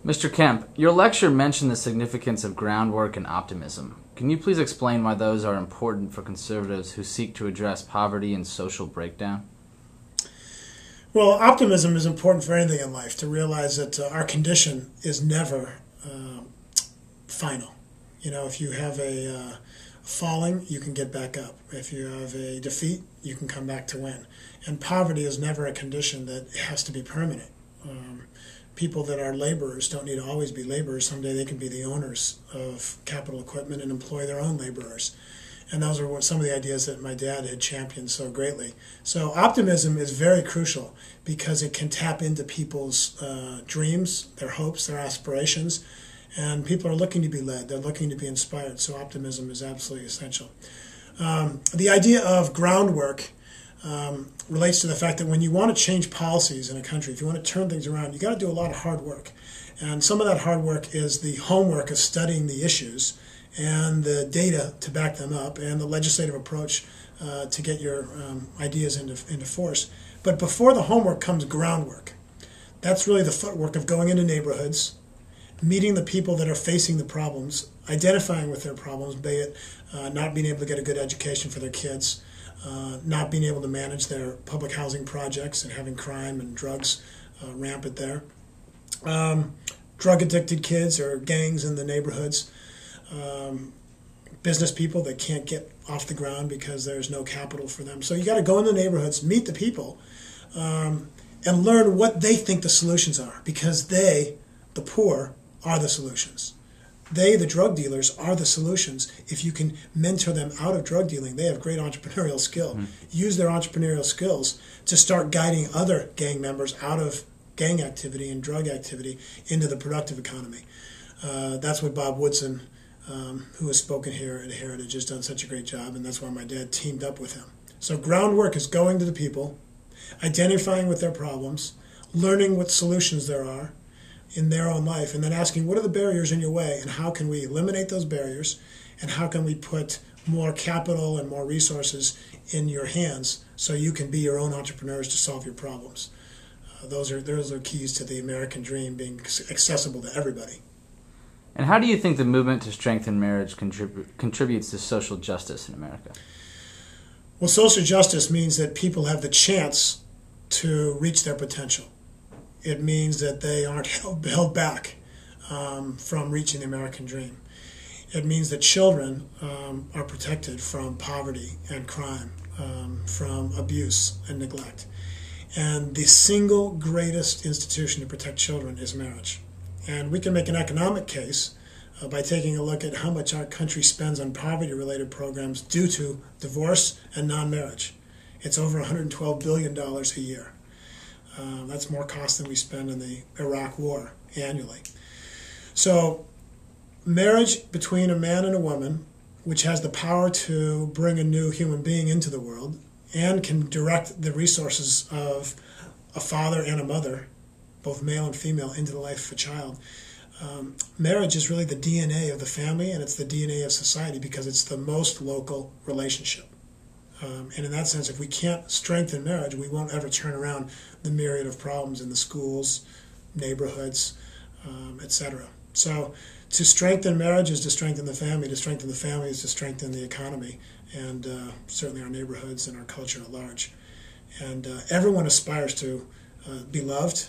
Mr. Kemp, your lecture mentioned the significance of groundwork and optimism. Can you please explain why those are important for conservatives who seek to address poverty and social breakdown? Well, optimism is important for anything in life, to realize that our condition is never final. You know, if you have a falling, you can get back up. If you have a defeat, you can come back to win. And poverty is never a condition that has to be permanent. People that are laborers don't need to always be laborers. Someday they can be the owners of capital equipment and employ their own laborers. And those are some of the ideas that my dad had championed so greatly. So optimism is very crucial because it can tap into people's dreams, their hopes, their aspirations. And people are looking to be led. They're looking to be inspired. So optimism is absolutely essential. The idea of groundwork relates to the fact that when you want to change policies in a country, if you want to turn things around, you got to do a lot of hard work. And some of that hard work is the homework of studying the issues and the data to back them up and the legislative approach to get your ideas into force. But before the homework comes groundwork. That's really the footwork of going into neighborhoods, meeting the people that are facing the problems, identifying with their problems, be it not being able to get a good education for their kids, not being able to manage their public housing projects and having crime and drugs rampant there, drug-addicted kids or gangs in the neighborhoods, business people that can't get off the ground because there's no capital for them. So you got to go in the neighborhoods, meet the people, and learn what they think the solutions are, because they, the poor, are the solutions. They, the drug dealers, are the solutions. If you can mentor them out of drug dealing, they have great entrepreneurial skill. Use their entrepreneurial skills to start guiding other gang members out of gang activity and drug activity into the productive economy. That's what Bob Woodson, who has spoken here at Heritage, has done such a great job, and that's why my dad teamed up with him. So groundwork is going to the people, identifying with their problems, learning what solutions there are in their own life, and then asking what are the barriers in your way and how can we eliminate those barriers and how can we put more capital and more resources in your hands so you can be your own entrepreneurs to solve your problems. Those are keys to the American dream being accessible to everybody. And how do you think the movement to strengthen marriage contributes to social justice in America? Well, social justice means that people have the chance to reach their potential. It means that they aren't held back from reaching the American dream. It means that children are protected from poverty and crime, from abuse and neglect. And the single greatest institution to protect children is marriage. And we can make an economic case by taking a look at how much our country spends on poverty-related programs due to divorce and non-marriage. It's over $112 billion a year. That's more cost than we spend in the Iraq War annually. So marriage between a man and a woman, which has the power to bring a new human being into the world and can direct the resources of a father and a mother, both male and female, into the life of a child. Marriage is really the DNA of the family, and it's the DNA of society because it's the most local relationship. And in that sense, if we can't strengthen marriage, we won't ever turn around the myriad of problems in the schools, neighborhoods, etc. So to strengthen marriage is to strengthen the family. To strengthen the family is to strengthen the economy and certainly our neighborhoods and our culture at large. And everyone aspires to be loved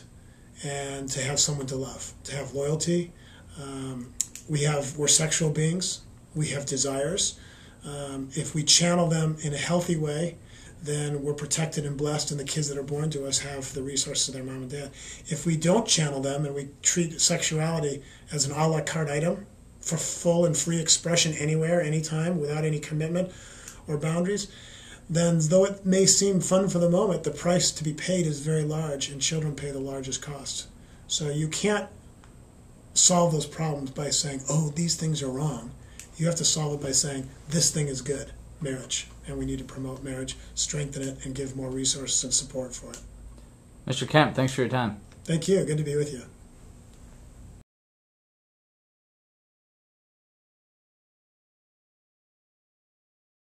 and to have someone to love, to have loyalty. We're sexual beings. We have desires. If we channel them in a healthy way, then we're protected and blessed, and the kids that are born to us have the resources of their mom and dad. If we don't channel them and we treat sexuality as an a la carte item for full and free expression anywhere, anytime, without any commitment or boundaries, then though it may seem fun for the moment, the price to be paid is very large, and children pay the largest cost. So you can't solve those problems by saying, oh, these things are wrong. You have to solve it by saying, this thing is good, marriage, and we need to promote marriage, strengthen it, and give more resources and support for it. Mr. Kemp, thanks for your time. Thank you. Good to be with you.